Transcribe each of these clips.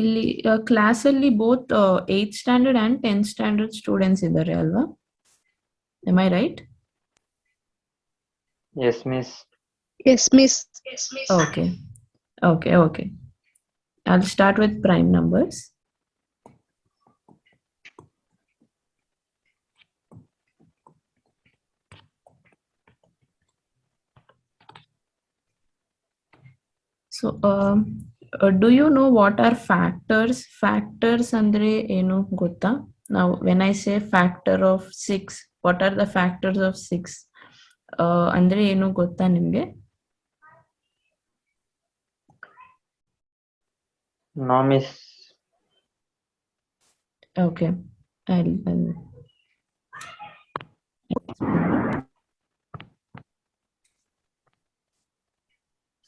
ಇಲ್ಲಿ ಕ್ಲಾಸ್ ಅಲ್ಲಿ both 8th standard and 10th standard students ಇದ್ದಾರೆ ಅಲ್ವಾ? Am I right? Yes, miss. Yes, miss. Okay. I'll start with prime numbers. So, do you know what are factors? Factors andre enu gotta? Now, when I say factor of 6, what are the factors of 6? Andre enu gotta nimge? No, miss. Okay. I'll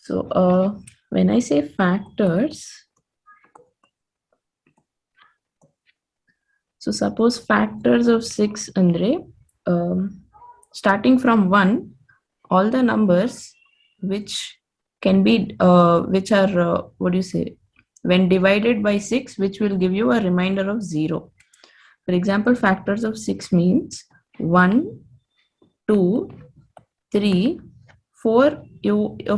So, when I say factors, so suppose factors of 6 andre, starting from 1, all the numbers which can be, which are, what do you say, when divided by 6, which will give you a remainder of 0. For example, factors of 6 means 1, 2, 3, 4.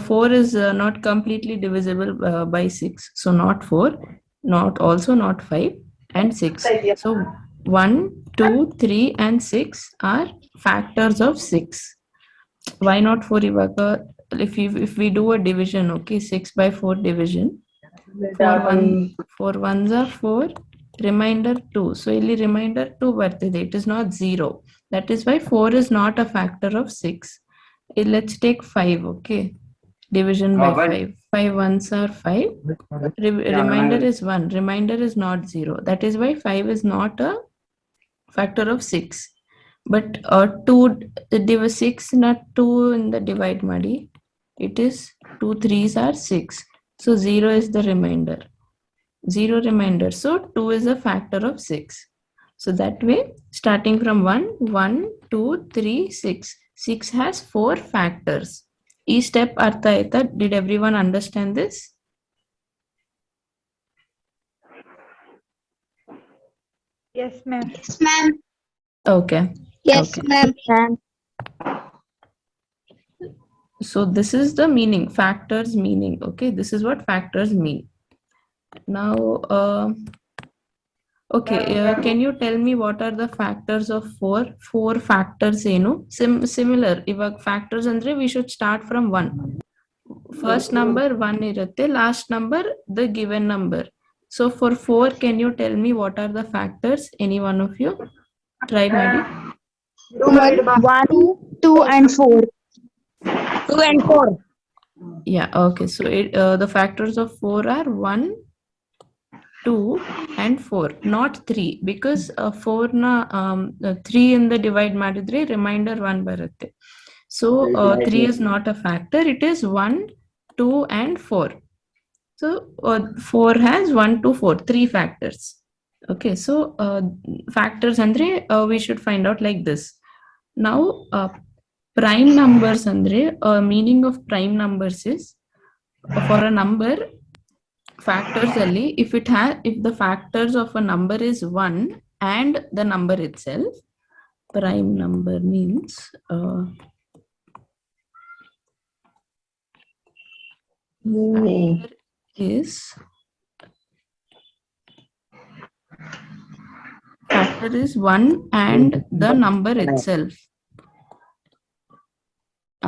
4 is not completely divisible by 6. So not 4, not 5 and 6. So 1, 2, 3 and 6 are factors of 6. Why not 4? If we do a division, okay, 6 by 4 division, 4 ones are 4, remainder 2. So ಇಲ್ಲಿ remainder 2 ಬರ್ತದೆ. It is not 0. That is why 4 is not a factor of 6. Let's take 5, okay. Division by 5. 5 ones are 5. Remainder is 1. Remainder is not 0. That is why 5 is not a factor of 6. But 2 6 not 2 in the divide madi. It is 2 3s are 6. So 0 is the remainder. 0 remainder. So 2 is a factor of 6. So that way, starting from 1, 1, 2, 3, 6. 6 has 4 factors. Each step artha aita. Did everyone understand this? Yes, ma'am. Yes, ma'am. Okay. Yes, Okay. ma'am. So this is the meaning, factors meaning. Okay, this is what factors mean. Now, okay, can you tell me what are the factors of 4? 4 factors enu? Similar. Ivag factors andre we should start from 1. First number 1 irutte, last number the given number. So for 4, can you tell me what are the factors? Any one of you? Try madi. 1, 2 and 4. 2 and 4. Yeah, okay. So the factors of 4 are 1, 2 and 4, not 3, because 4 na 3 in the divide madidre remainder 1 barutte. So 3 is not a factor. It is 1, 2 and 4. So 4 has 1, 2, 4, 3 factors. Okay, so factors andre we should find out like this. Now prime numbers andre meaning of prime numbers is for a number, factors alli if the factors of a number is 1 and the number itself, prime number means factor is 1 and the number itself,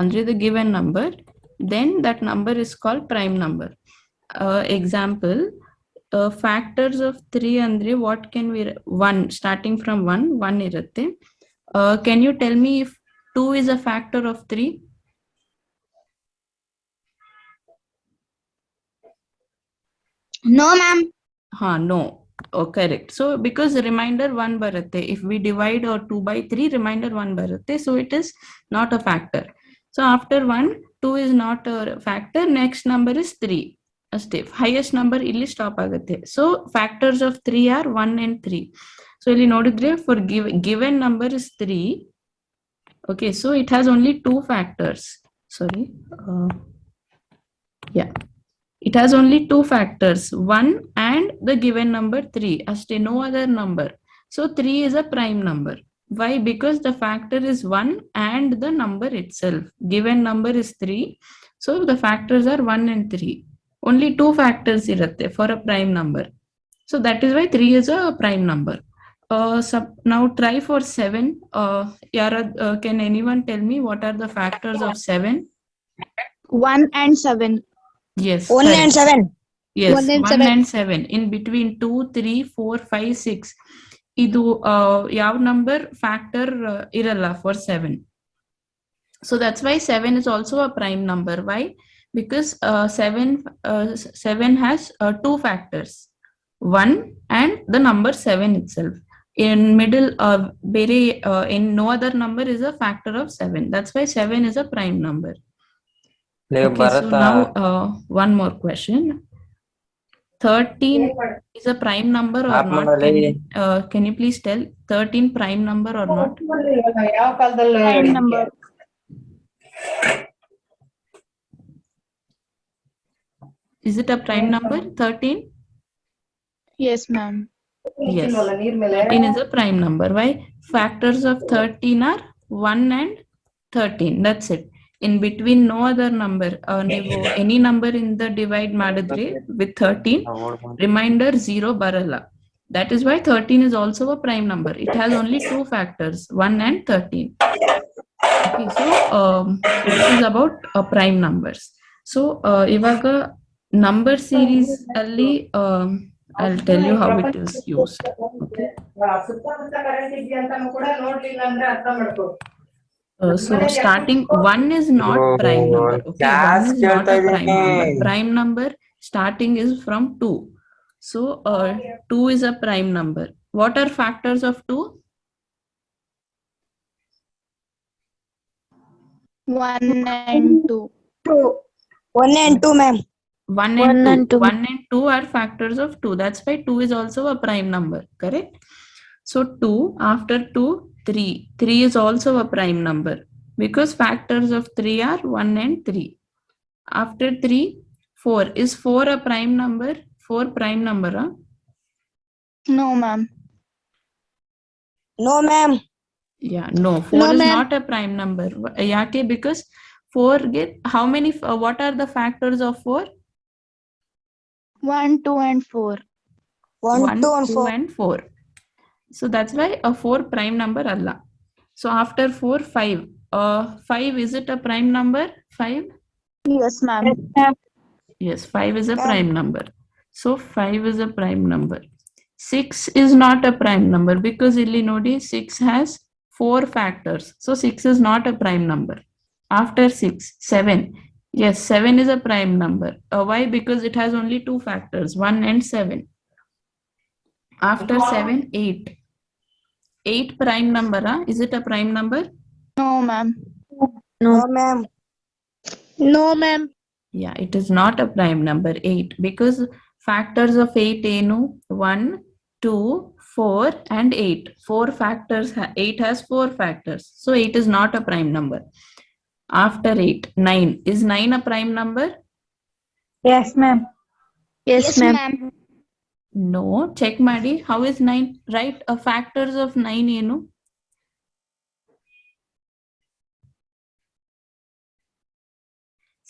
under the given number, then that number is called prime number. Example, factors of 3 andre what can we 1, starting from 1 irutte. Can you tell me if 2 is a factor of 3? No, ma'am. No. Oh, correct. So because remainder 1 barutte, if we divide 2 by 3, remainder 1 barutte, so it is not a factor. So after 1, 2 is not a factor. Next number is 3. Highest number illi stop agutte. So factors of 3 are 1 and 3. So illi nodidre for given number is 3. Okay, so it has only 2 factors. Sorry. Yeah. It has only two factors, 1 and the given number 3. Ashte, no other number. So 3 is a prime number. Why? Because the factor is 1 and the number itself. Given number is 3. So the factors are 1 and 3. Only two factors irutte for a prime number. So that is why 3 is a prime number. Now try for 7. Can anyone tell me what are the factors of 7? 1 and 7. Yes. 1 and 7. Yes, 1 and 1 7. and 7. In between 2, 3, 4, 5, 6. Idu yav number factor iralla for 7. So that's why 7 is also a prime number. Why? Because 7 has two factors, 1 and the number 7 itself. In middle, in no other number is a factor of 7. That's why 7 is a prime number. Okay, so now one more question. 13 is a prime number or not? Can you please tell 13 prime number or not? Prime number. Is it a prime number, 13? Yes, ma'am. Yes, 13 is a prime number. Why? Factors of 13 are 1 and 13. That's it. In between no other number. Any number in the divide madidre with 13, remainder 0 barala. That is why 13 is also a prime number. It has only two factors, 1 and 13. Okay, so this is about prime numbers. So ivaga number series alli I'll tell you how it is used. Okay. So starting 1 is not prime number. Okay, 1 is not a prime number. Prime number starting is from 2. So 2 is a prime number. What are factors of 2? 1 and 2. 1 and 2, ma'am. 1 and 2. 1 and 2 are factors of 2. That's why 2 is also a prime number. Correct? So 2, after 2, 3. 3 is also a prime number because factors of 3 are 1 and 3. After 3, 4. Is 4 a prime number? 4 prime number, huh? No, ma'am. No, ma'am. Yeah, no. 4 No, is ma'am. not a prime number. Yake, because 4 get how many? What are the factors of 4? 1, 2, and 4. 1, 2, and 4. So that's why a 4 prime number alla. So after 4, 5. 5, is it a prime number? 5? Yes, ma'am. Yes, 5 is a prime number. So 5 is a prime number. 6 is not a prime number because illi nodi 6 has 4 factors. So 6 is not a prime number. After 6, 7. Yes, 7 is a prime number. Why? Because it has only two factors, 1 and 7. After 7, 8. 8 prime number, huh? Is it a prime number? No, ma'am. No, ma'am. No, ma'am. Yeah, it is not a prime number, 8, because factors of 8 enu 1, 2, 4 and 8. 4 factors, 8 has 4 factors. So 8 is not a prime number. After 8, 9. Is 9 a prime number? Yes, ma'am. Yes, ma'am. No, check ಮಾಡಿ. How is 9? Right, factors of 9 ಏನು?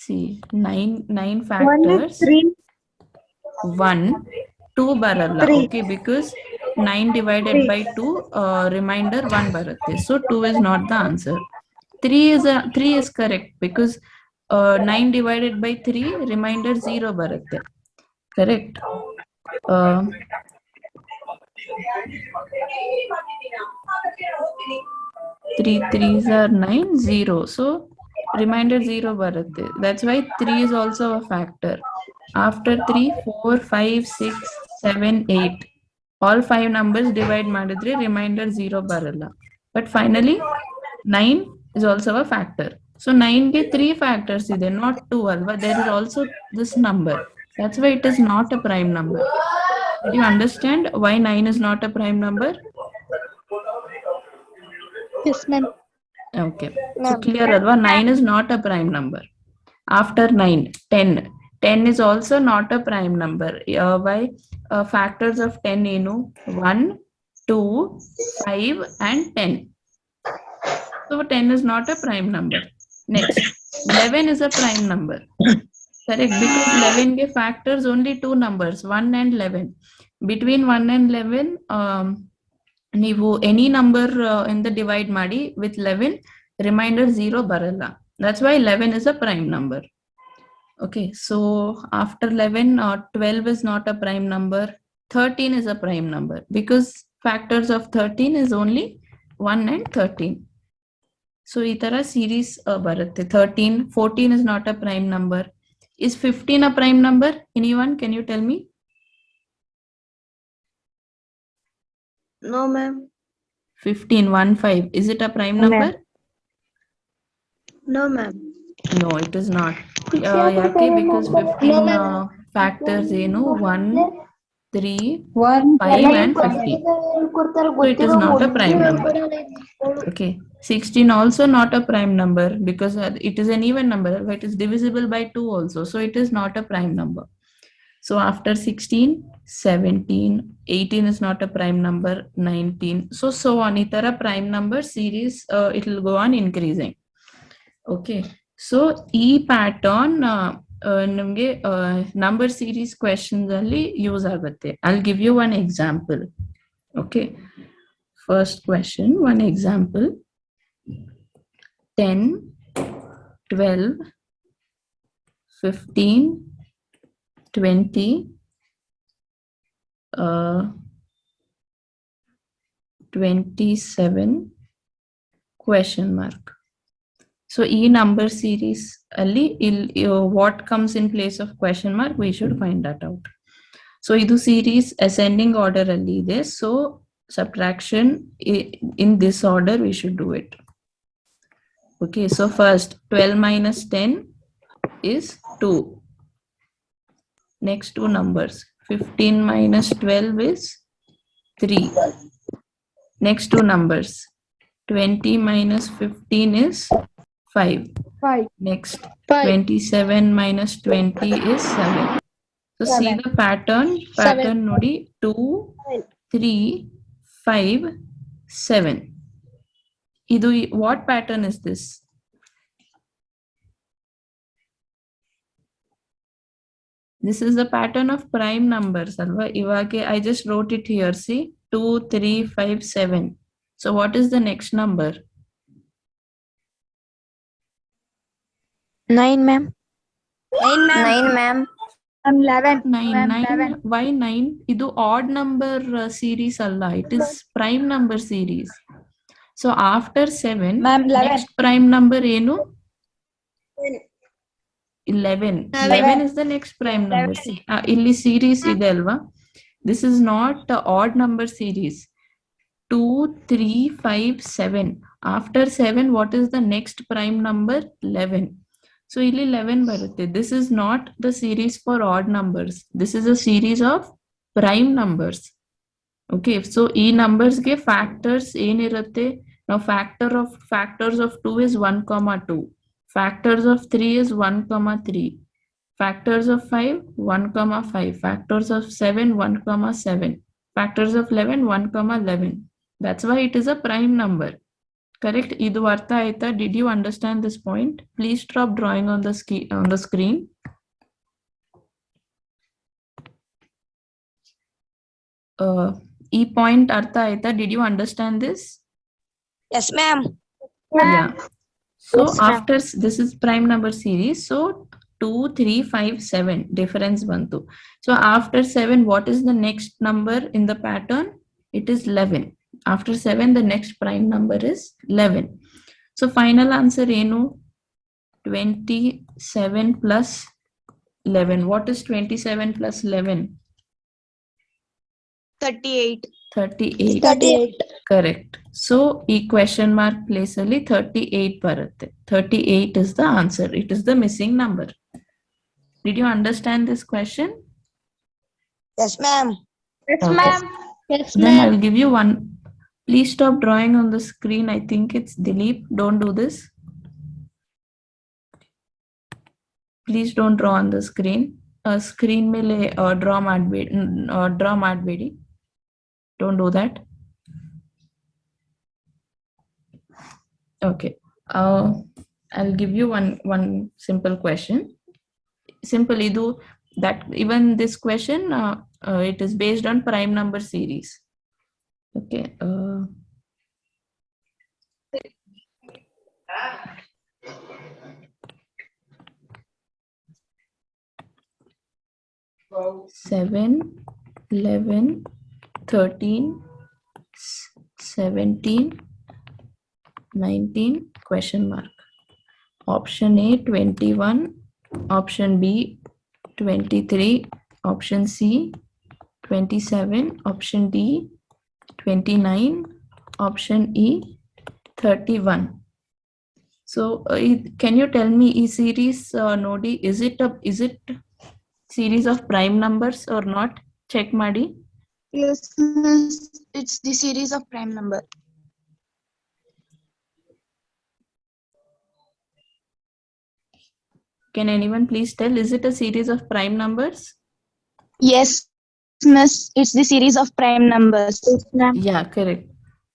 See, 9 factors. 1, 2 baralla. Okay, because 9 divided by 2, remainder 1 baratte. So 2 is not the answer. 3 is correct because 9 divided by 3, remainder 0 baratte. Correct. 3 3s are 9, 0. So remainder 0 baratte. That's why 3 is also a factor. After 3, 4, 5, 6, 7, 8. All 5 numbers divide madidre remainder 0 baralla. But finally 9 is also a factor. So 9 get 3 factors ide, not 2 alva. There is also this number. That's why it is not a prime number. Did you understand why 9 is not a prime number? Yes, ma'am. Okay. So clear alva, 9 is not a prime number. After 9, 10. 10 is also not a prime number. Why? Factors of 10 1, 2, 5 and 10. So 10 is not a prime number. Next, 11 is a prime number. Correct, because 11 ge factors only two numbers, 1 and 11. Between 1 and 11, ನೀವು any number in the divide ಮಾಡಿ with 11, remainder 0 ಬರಲ್ಲ. That's why 11 is a prime number. Okay, so after 11, 12 is not a prime number. 13 is a prime number because factors of 13 is only 1 and 13. So ಈ ತರ series ಬರುತ್ತೆ. 13, 14 is not a prime number. Is 15 a prime number? Anyone? Can you tell me? No, ma'am. 15, 1, 5. Is it a prime No, number? No, ma'am. No, it is not. Yake? Because 15 factors, 1, 3, 5 and 50. So it is not a prime number. Okay. 16 also not a prime number because it is an even number. It is divisible by 2 also. So it is not a prime number. So after 16, 17, 18 is not a prime number, 19. So on itara prime number series, it will go on increasing. Okay. So e pattern namge number series questions alli use agutte. I'll give you one example. Okay. First question, one example. 10, 12, 15, 20, 27, question mark. So e number series alli what comes in place of question mark, we should find that out. So idu series ascending order alli ide. So subtraction in this order we should do it. Okay, so first 12 minus 10 is 2. Next two numbers, 15 minus 12 is 3. Next two numbers, 20 minus 15 is 5. 5. Next, 27 minus 20 is 7. So see the pattern nodi, 2, 3, 5, 7. Idu, what pattern is this? This is the pattern of prime numbers. Alva? Ivage, I just wrote it here. See, 2, 3, 5, 7. So what is the next number? 9, ma'am. 9, ma'am. 11. 9. 9. Why 9? Idu odd number series alla. It is prime number series. So after 7, Ma'am, 11. next prime number enu? 11. 11 is the next prime number. See, illi series ide alva. This is not the odd number series. 2, 3, 5, 7. After 7, what is the next prime number? 11. So illi 11 barutte. This is not the series for odd numbers. This is a series of prime numbers. Okay, so e numbers ge factors enirutte. Now factors of 2 is 1, 2. Factors of 3 is 1, 3. Factors of 5, 1, 5. Factors of 7, 1, 7. Factors of 11, 1, 11. That's why it is a prime number. Correct? Idu artha aita? Did you understand this point? Please stop drawing on the screen. E point artha aita? Did you understand this? Yes, ma'am. Yeah. So Yes, ma'am. after this is prime number series. So 2, 3, 5, 7 difference bantu. So after 7, what is the next number in the pattern? It is 11. After 7, the next prime number is 11. So final answer enu? 27 plus 11. What is 27 plus 11? 38. 38. 38. Correct. So e question mark place alli 38 barutte. 38 is the answer. It is the missing number. Did you understand this question? Yes, ma'am. Yes, Okay. ma'am. Yes, Then I'll give you one. Please stop drawing on the screen. I think it's Dilip. Don't do this. Please don't draw on the screen. Screen ಮೇಲೆ draw ಮಾಡಬೇಡಿ. Don't do that. Okay. I'll give you one simple question. Simple idu that even this question it is based on prime number series. Okay. 7, 11, 13, 17, 19 question mark. Option A 21, option B 23, option C 27, option D 29, option E 31. So can you tell me E series Nodi, is it series of prime numbers or not? Check Madi. Yes, miss. It's the series of prime number. Can anyone please tell, is it a series of prime numbers? Yes, miss. It's the series of prime numbers. Yes, ma'am. Yeah, correct.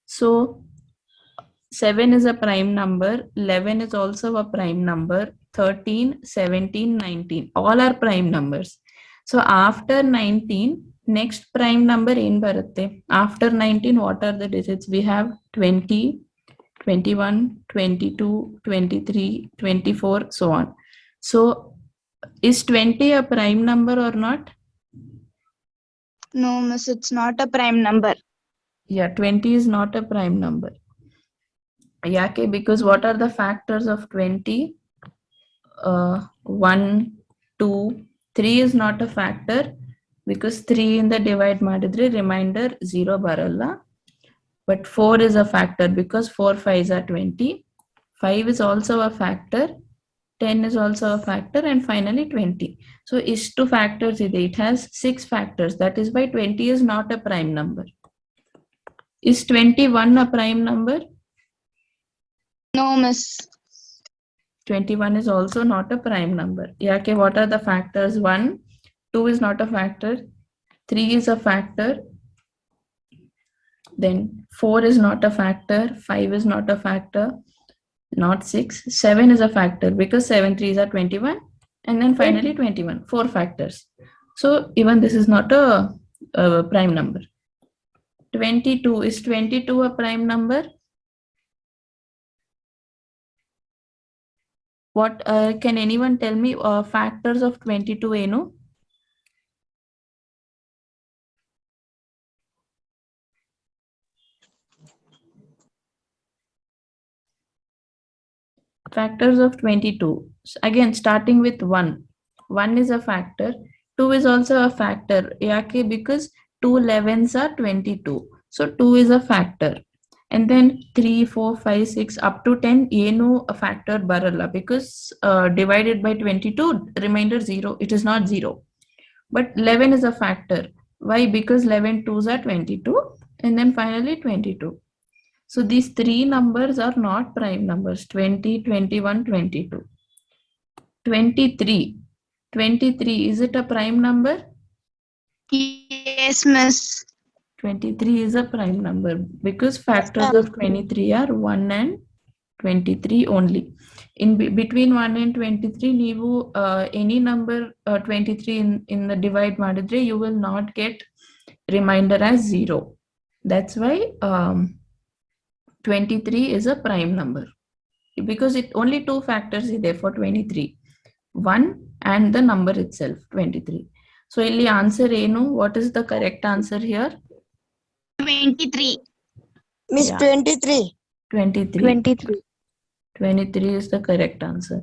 So 7 is a prime number, 11 is also a prime number, 13, 17, 19, all are prime numbers. So after 19, next prime number in barutte. After 19, what are the digits? We have 20, 21, 22, 23, 24, so on. So is 20 a prime number or not? No, miss. It's not a prime number. Yeah, 20 is not a prime number. Yake, because what are the factors of 20? 1, 2, 3 is not a factor because 3 in the divide madidre remainder 0 baralla. But 4 is a factor because 4 5s are 20. 5 is also a factor. 10 is also a factor, and finally 20. So is two factors, it has 6 factors. That is why 20 is not a prime number. Is 21 a prime number? No, miss. 21 is also not a prime number. Yeah, okay, what are the factors? 1, 2 is not a factor. 3 is a factor. Then 4 is not a factor. 5 is not a factor. Not 6. 7 is a factor because 7 3s are 21. And then finally 21. 4 factors. So even this is not a prime number. 22. Is 22 a prime number? What can anyone tell me factors of 22 eno? Factors of 22. Again, starting with 1. 1 is a factor. 2 is also a factor. Yake, because 2 11s are 22. So 2 is a factor. And then 3, 4, 5, 6 up to 10 eno a factor baralla because divided by 22 remainder 0. It is not 0. But 11 is a factor. Why? Because 11 2s are 22 and then finally 22. So these three numbers are not prime numbers, 20, 21, 22. 23. 23, is it a prime number? Yes, miss. 23 is a prime number because factors of 23 are 1 and 23 only. In between 1 and 23, ನೀವು any number 23 in the divide ಮಾಡಿದ್ರೆ, you will not get remainder as 0. That's why 23 is a prime number because it only two factors is there for 23, 1 and the number itself 23. So illi answer enu, what is the correct answer here? 23. Miss, Yeah. 23. 23 is the correct answer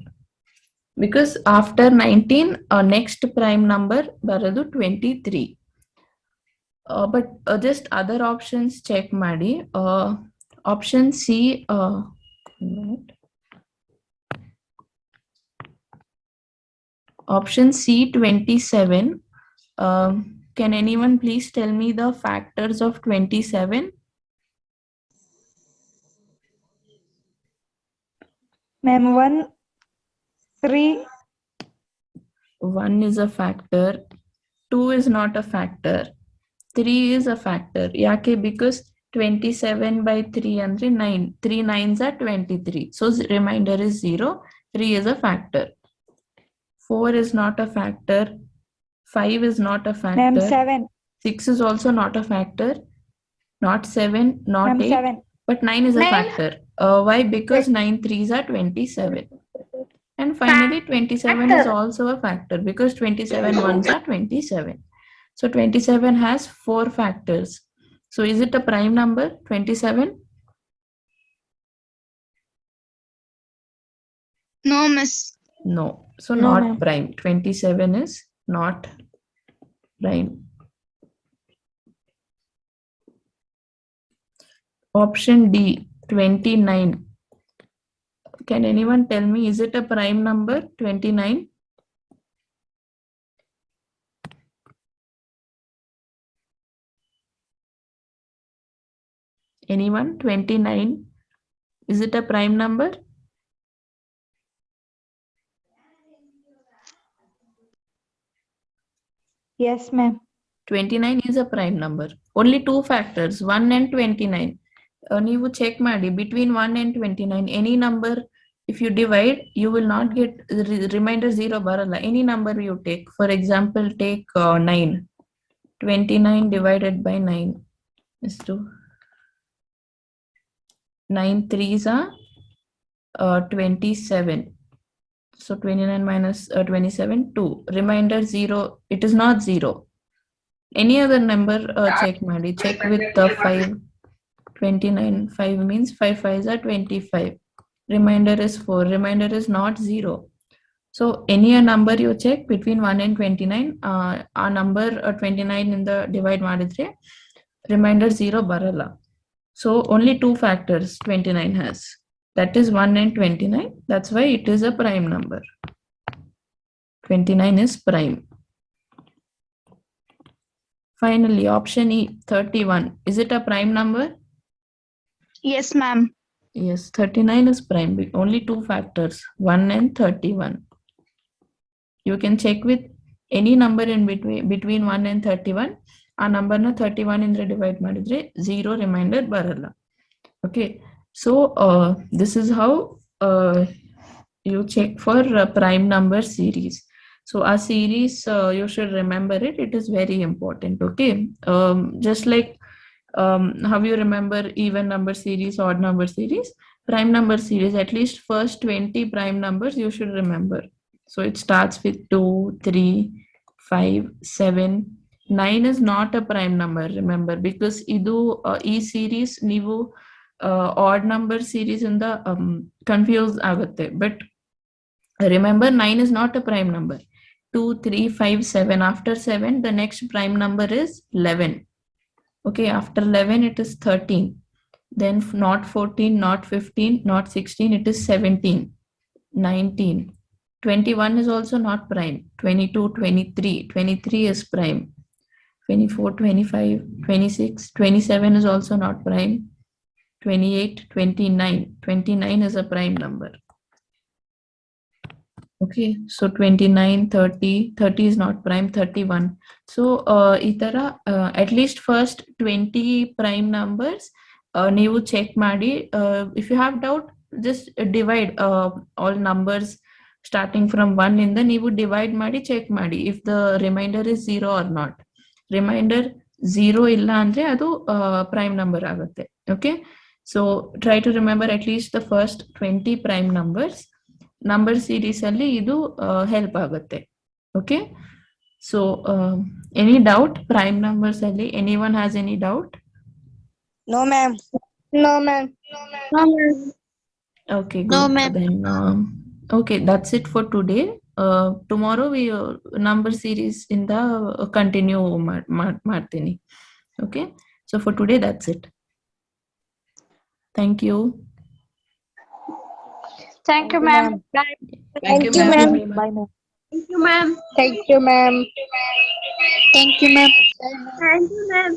because after 19 next prime number baradu 23. But just other options check ಮಾಡಿ. Option C option C 27. Can anyone please tell me the factors of 27? Ma'am, 1, 3, 1 is a factor, 2 is not a factor, 3 is a factor. Yake? Because 27 by 3 andre 9. 3 9s are 23. So remainder is 0. 3 is a factor. 4 is not a factor. 5 is not a Ma'am, factor. 7. 6 is also not a factor. Not 7, not Ma'am, 8. 7. But 9 is a 9. factor. Why? Because 9 3s are 27. And finally, 27 is also a factor because 27 1s are 27. So 27 has 4 factors. So is it a prime number, 27? No, miss. No. So No, not ma'am. prime. 27 is not prime. Option D, 29. Can anyone tell me, is it a prime number, 29? Anyone? 29. Is it a prime number? Yes, ma'am. 29 is a prime number. Only 2 factors, 1 and 29. ನೀವು check ಮಾಡಿ between 1 and 29 any number if you divide you will not get remainder 0 ಬರಲ್ಲ. Any number you take, for example take 9. 29 divided by 9 is 2. 9 3s are 27. So 29 minus 27 2. Remainder 0. It is not 0. Any other number check ಮಾಡಿ. Check with 5. 29 5 means 5 5s are 25. Remainder is 4. Remainder is not 0. So any a number you check between 1 and 29, our number 29 in the divide ಮಾಡಿದ್ರೆ remainder 0 ಬರಲ್ಲ. So only 2 factors 29 has. That is 1 and 29. That's why it is a prime number. 29 is prime. Finally, option E, 31. Is it a prime number? Yes, ma'am. Yes, 39 is prime. Only 2 factors, 1 and 31. You can check with any number in between 1 and 31. Our number na 31 in the divide madidre 0 remainder baralla. Okay, so this is how you check for prime number series. So our series, you should remember it. It is very important. Okay, just like how you remember even number series, odd number series, prime number series, at least first 20 prime numbers you should remember. So it starts with 2, 3, 5, 7. 9 is not a prime number, remember, because idu e series ನೀವು odd number series in the confuse ಆಗುತ್ತೆ. But remember 9 is not a prime number. 2, 3, 5, 7. After 7 the next prime number is 11. Okay, after 11 it is 13. Then not 14, not 15, not 16, it is 17, 19. 21 is also not prime. 22, 23. 23 is prime. 24, 25, 26. 27 is also not prime. 28, 29. 29 is a prime number. Okay, so 29, 30. 30 is not prime. 31. So itara at least first 20 prime numbers ನೀವು check ಮಾಡಿ. If you have doubt, just divide all numbers starting from 1 ಇಂದ ನೀವು divide ಮಾಡಿ check ಮಾಡಿ if the remainder is 0 or not. Remainder 0 ಇಲ್ಲ ಅಂದ್ರೆ ಅದು prime number ಆಗುತ್ತೆ. Okay, so try to remember at least the first 20 prime numbers. Number series ಅಲ್ಲಿ ಇದು help ಆಗುತ್ತೆ. Okay, so any doubt prime numbers ಅಲ್ಲಿ? Anyone has any doubt? No, ma'am. No, ma'am. No, ma'am. Okay, No, good. ma'am. Then okay, that's it for today. Tomorrow we number series in the continue ಮಾಡ್ತೀನಿ. Okay, so for today that's it. Thank you. Thank you, ma'am. Bye. Thank you, ma'am. Bye, ma'am. Thank you, ma'am. Thank you, ma'am. Thank you, ma'am. Thank you, ma'am.